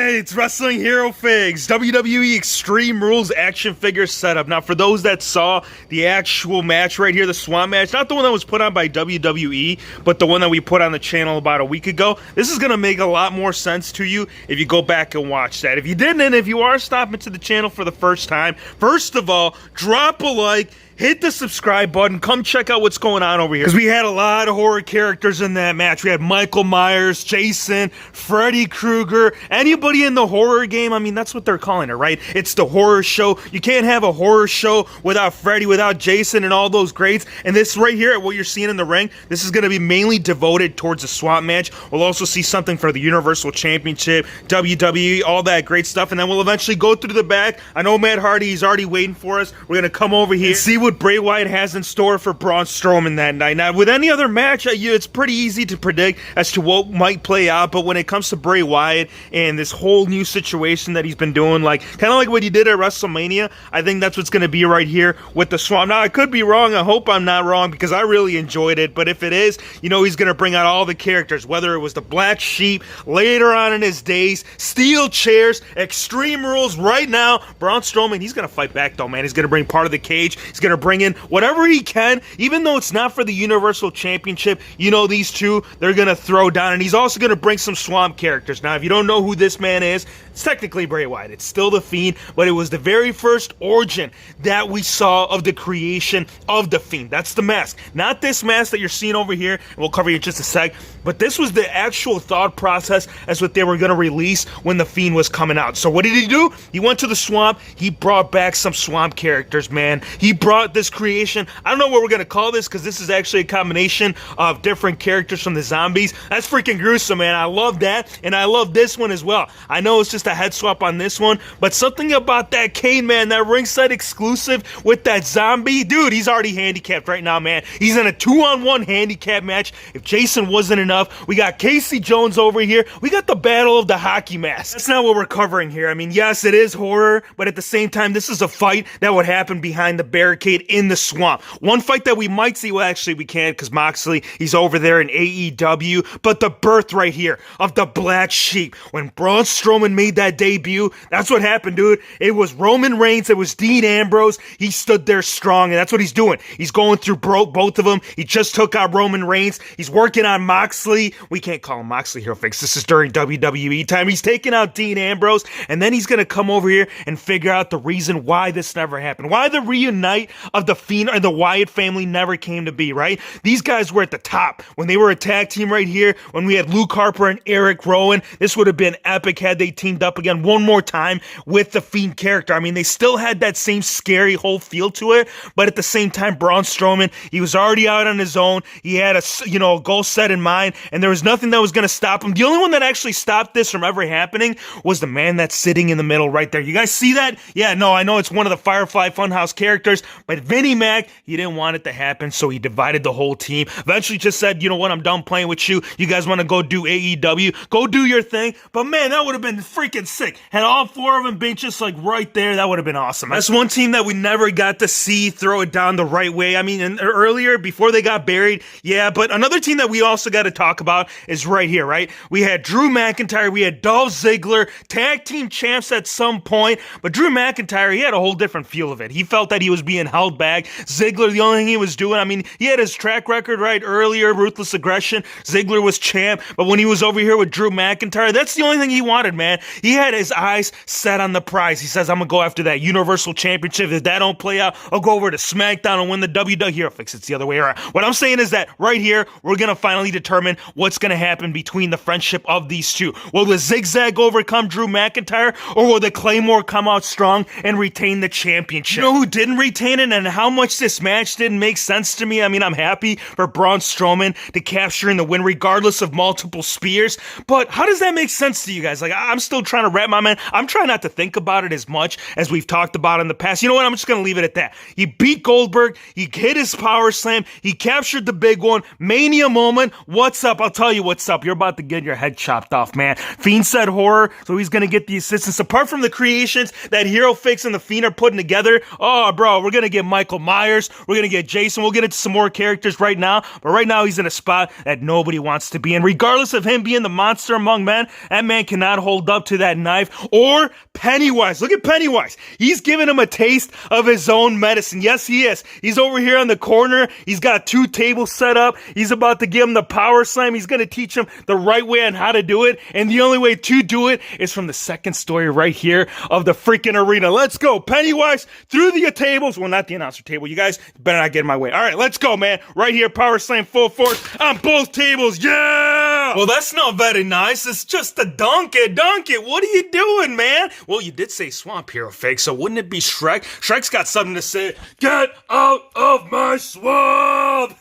Alright, Wrestling Hero Figs, WWE Extreme Rules action figure setup. Now, for those that saw the actual match right here, the Swamp match, not the one that was put on by WWE, but the one that we put on the channel about a week ago, this is going to make a lot more sense to you if you go back and watch that. If you didn't, and if you are stopping to the channel for the first time, first of all, drop a like, hit the subscribe button, come check out what's going on over here. Because we had a lot of horror characters in that match. We had Michael Myers, Jason, Freddy Krueger, anybody in the horror game. I mean, that's what they're calling it, right? It's the horror show. You can't have a horror show without Freddy, without Jason, and all those greats. And this right here, what you're seeing in the ring, this is going to be mainly devoted towards the Swamp match. We'll also see something for the Universal Championship, WWE, all that great stuff. And then we'll eventually go through the back. I know Matt Hardy, he's already waiting for us. We're going to come over here and see what Bray Wyatt has in store for Braun Strowman that night. Now, with any other match, it's pretty easy to predict as to what might play out, but when it comes to Bray Wyatt and this whole new situation that he's been doing, like kind of like what he did at WrestleMania, I think that's what's going to be right here with the Swamp. Now, I could be wrong. I hope I'm not wrong because I really enjoyed it, but if it is, you know, he's going to bring out all the characters, whether it was the Black Sheep later on in his days, steel chairs, Extreme Rules right now. Braun Strowman, he's going to fight back though, man. He's going to bring part of the cage. He's going to bring in whatever he can, even though it's not for the Universal Championship. You know, these two, they're going to throw down, and he's also going to bring some Swamp characters. Now, if you don't know who this man is, it's technically Bray Wyatt. It's still The Fiend, but it was the very first origin that we saw of the creation of The Fiend. That's the mask. Not this mask that you're seeing over here, and we'll cover it in just a sec, but this was the actual thought process as what they were going to release when The Fiend was coming out. So what did he do? He went to the Swamp. He brought back some Swamp characters, man. He brought this creation. I don't know what we're going to call this because this is actually a combination of different characters from the zombies. That's freaking gruesome, man. I love that, and I love this one as well. I know it's just a head swap on this one, but something about that Kane, man, that ringside exclusive with that zombie, dude, he's already handicapped right now, man. He's in a 2-on-1 handicap match. If Jason wasn't enough, we got Casey Jones over here. We got the battle of the hockey masks. That's not what we're covering here. I mean, yes, it is horror, but at the same time, this is a fight that would happen behind the barricade in the Swamp. One fight that we might see, well, actually we can't because Moxley, he's over there in AEW, but the birth right here of the Black Sheep. When Braun Strowman made that debut, that's what happened, dude. It was Roman Reigns, it was Dean Ambrose. He stood there strong, and that's what he's doing. He's going through both of them. He just took out Roman Reigns. He's working on Moxley. We can't call him Moxley Hero Fix. This is during WWE time. He's taking out Dean Ambrose, and then he's going to come over here and figure out the reason why this never happened. Why the reunite of the Fiend or the Wyatt family never came to be, right? These guys were at the top. When they were a tag team right here, when we had Luke Harper and Eric Rowan, this would have been epic had they teamed up again one more time with the Fiend character. I mean, they still had that same scary whole feel to it, but at the same time, Braun Strowman, he was already out on his own. He had a goal set in mind, and there was nothing that was going to stop him. The only one that actually stopped this from ever happening was the man that's sitting in the middle right there. You guys see that? Yeah, no, I know it's one of the Firefly Funhouse characters, but Vinnie Mac, he didn't want it to happen, so he divided the whole team. Eventually just said, you know what, I'm done playing with you. You guys want to go do AEW? Go do your thing. But man, that would have been freaking sick. Had all four of them been just like right there, that would have been awesome. That's one team that we never got to see throw it down the right way. I mean, earlier, before they got buried, yeah, but another team that we also got to talk about is right here, right? We had Drew McIntyre, we had Dolph Ziggler, tag team champs at some point, but Drew McIntyre, he had a whole different feel of it. He felt that he was being held back. Ziggler, the only thing he was doing, I mean, he had his track record right earlier, ruthless aggression. Ziggler was champ, but when he was over here with Drew McIntyre, that's the only thing he wanted, man. He had his eyes set on the prize. He says, I'm gonna go after that Universal Championship. If that don't play out, I'll go over to SmackDown and win the WWE Hero Fix. It's the other way around. What I'm saying is that right here, we're gonna finally determine what's gonna happen between the friendship of these two. Will the Zigzag overcome Drew McIntyre, or will the Claymore come out strong and retain the championship? You know who didn't retain it and how much this match didn't make sense to me? I mean, I'm happy for Braun Strowman to capture in the win regardless of multiple spears, but how does that make sense to you guys? Like, I'm still trying to wrap my mind. I'm trying not to think about it as much as we've talked about in the past. You know what? I'm just going to leave it at that. He beat Goldberg. He hit his power slam. He captured the big one. Mania moment. What's up? I'll tell you what's up. You're about to get your head chopped off, man. Fiend said horror, so he's going to get the assistance. Apart from the creations that Hero Fix and the Fiend are putting together, oh, bro, we're going to get Michael Myers. We're going to get Jason. We'll get into some more characters right now, but right now he's in a spot that nobody wants to be in. Regardless of him being the monster among men, that man cannot hold up to that knife, or Pennywise. Look at Pennywise. He's giving him a taste of his own medicine. Yes, he is. He's over here on the corner. He's got 2 tables set up. He's about to give him the power slam. He's going to teach him the right way on how to do it. And the only way to do it is from the second story right here of the freaking arena. Let's go. Pennywise through the tables. Well, not the announcer table. You guys better not get in my way. All right, let's go, man. Right here, power slam full force on both tables. Yeah! Well, that's not very nice. It's just a donkey. Donkey, what are you doing, man? Well, you did say swamp hero fake, so wouldn't it be Shrek? Shrek's got something to say. Get out of my swamp!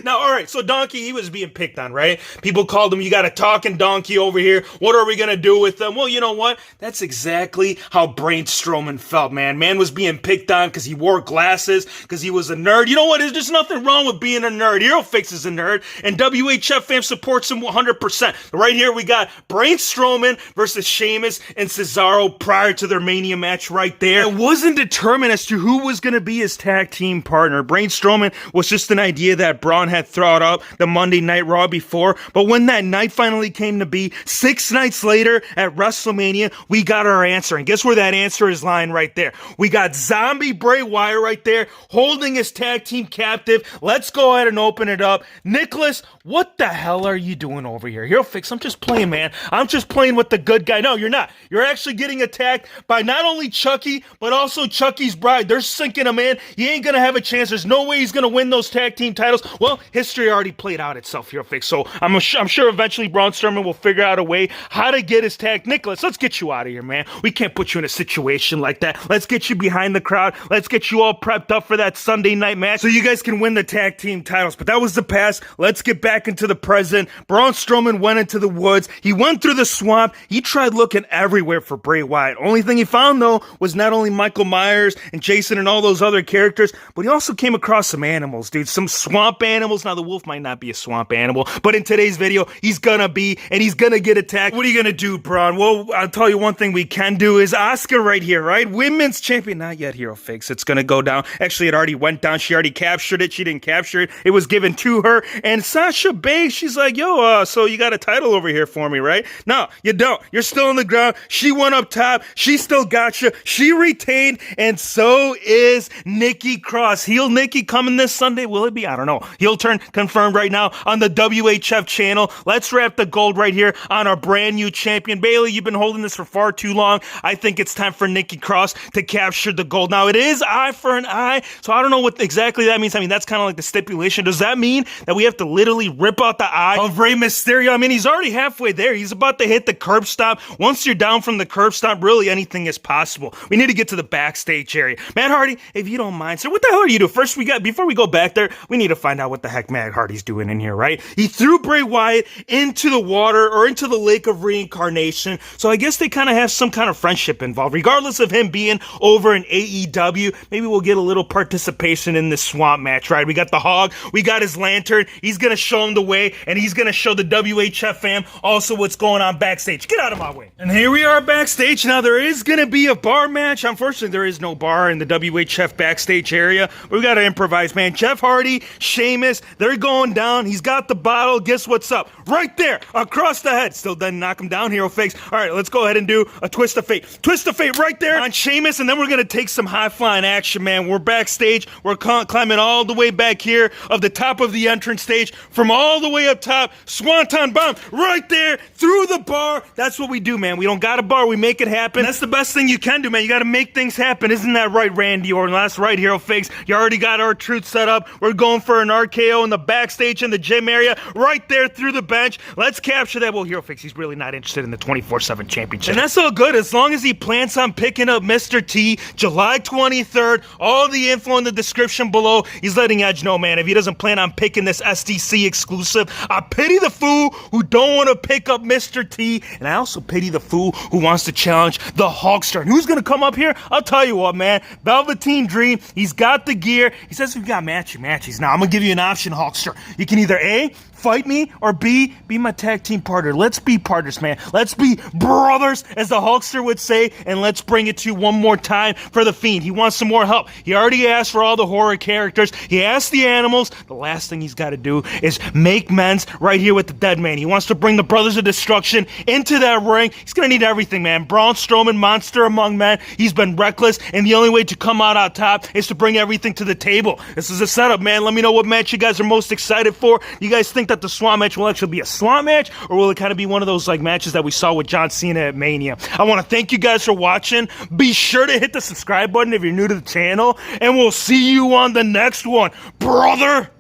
Now, all right, so Donkey, he was being picked on, right? People called him, you got a talking donkey over here. What are we going to do with him? Well, you know what? That's exactly how Brain Strowman felt, man. Man was being picked on because he wore glasses, because he was a nerd. You know what? There's just nothing wrong with being a nerd. Hero Fix is a nerd, and WHF fam supports him 100%. Right here, we got Brain Strowman versus Sheamus and Cesaro prior to their Mania match right there. It wasn't determined as to who was going to be his tag team partner. Brain Strowman was just an idea that Braun had thrown up the Monday Night Raw before, but when that night finally came to be, 6 nights later at WrestleMania, we got our answer. And guess where that answer is lying right there? We got zombie Bray Wyatt right there holding his tag team captive. Let's go ahead and open it up. Nicholas, what the hell are you doing over here? Hero Fix, I'm just playing, man. I'm just playing with the good guy. No, you're not. You're actually getting attacked by not only Chucky, but also Chucky's bride. They're sinking him in. He ain't going to have a chance. There's no way he's going to win those tag team titles. Well, history already played out itself, Hero Fix. So I'm sure eventually Braun Strowman will figure out a way how to get his tag. Nicholas, let's get you out of here, man. We can't put you in a situation like that. Let's get you behind the crowd. Let's get you all prepped up for that Sunday night match so you guys can win the tag team titles. But that was the past. Let's get back into the present. Braun Strowman went into the woods. He went through the swamp. He tried looking everywhere for Bray Wyatt. Only thing he found, though, was not only Michael Myers and Jason and all those other characters, but he also came across some animals, dude. Some swamp animals. Now, the wolf might not be a swamp animal, but in today's video, he's gonna be, and he's gonna get attacked. What are you gonna do, Braun? Well, I'll tell you one thing we can do is Asuka right here, right? Women's champion. Not yet, Hero Fix. It's gonna go down. Actually, it already went down. She already captured it. She didn't capture it. It was given to her. And Sasha Banks, she's like, yo, so you got a title over here for me, right? No, you don't. You're still on the ground. She went up top. She still got you. She retained, and so is Nikki Cross. Heel Nikki coming this Sunday. Will it be? I don't know. Heel turn confirmed right now on the WHF channel. Let's wrap the gold right here on our brand new champion. Bayley, you've been holding this for far too long. I think it's time for Nikki Cross to capture the gold. Now, it is eye for an eye, so I don't know what exactly that means. I mean, that's kind of like the stipulation. Does that mean that we have to literally rip out the eye of Rey Mysterio? I mean, he's already halfway there. He's about to hit the curb stop. Once you're down from the curb stop, really anything is possible. We need to get to the backstage area. Matt Hardy, if you don't mind, sir, what the hell are you doing? First, before we go back there, we need to find out what the heck Matt Hardy's doing in here, right? He threw Bray Wyatt into the water or into the lake of reincarnation. So I guess they kind of have some kind of friendship involved. Regardless of him being over in AEW, maybe we'll get a little participation in this swamp match, right? We got the hog, we got his lantern. He's going to show him the way, and he's going to show the WHF fam also what's going on backstage. Get out of my way. And here we are backstage. Now, there is going to be a bar match. Unfortunately, there is no bar in the WHF backstage area. We got to improvise, man. Jeff Hardy, Sheamus, they're going down. He's got the bottle. Guess what's up? Right there, across the head. Still doesn't knock him down, Hero Fakes. All right, let's go ahead and do a twist of fate. Twist of fate right there on Sheamus, and then we're going to take some high-flying action, man. We're backstage. We're climbing all the way back here of the top of the entrance stage. From all the way up top, Swanton Bomb right there through the bar. That's what we do, man. We don't got a bar. We make it happen. That's the best thing you can do, man. You got to make things happen. Isn't that right, Randy Orton? That's right, Hero Fakes. You already got our truth set up. We're going for an RKO in the backstage in the gym area right there through the bench. Let's capture that. Well, Hero Fakes, he's really not interested in the 24/7 championship. And that's all good as long as he plans on picking up Mr. T July 23rd. All the info in the description below. He's letting Edge know, man, if he doesn't plan on picking this SDC exclusive, I pity the fool who don't want to pick up Mr. T, and I also pity the fool who wants to challenge the Hulkster. And who's going to come up here? I'll tell you what, man. Velveteen Dream, he's got the gear. He says we've got matchy matchies. Now, I'm going to give give you an option, Hulkster. You can either A, fight me, or B, be my tag team partner. Let's be partners, man. Let's be brothers, as the Hulkster would say, and let's bring it to you one more time for The Fiend. He wants some more help. He already asked for all the horror characters. He asked the animals. The last thing he's got to do is make amends right here with the Dead Man. He wants to bring the Brothers of Destruction into that ring. He's going to need everything, man. Braun Strowman, monster among men. He's been reckless, and the only way to come out on top is to bring everything to the table. This is a setup, man. Let me know what match you guys are most excited for. You guys think that the Swamp match will actually be a Swamp match, or will it kind of be one of those like matches that we saw with John Cena at Mania? I want to thank you guys for watching. Be sure to hit the subscribe button if you're new to the channel, and we'll see you on the next one, brother.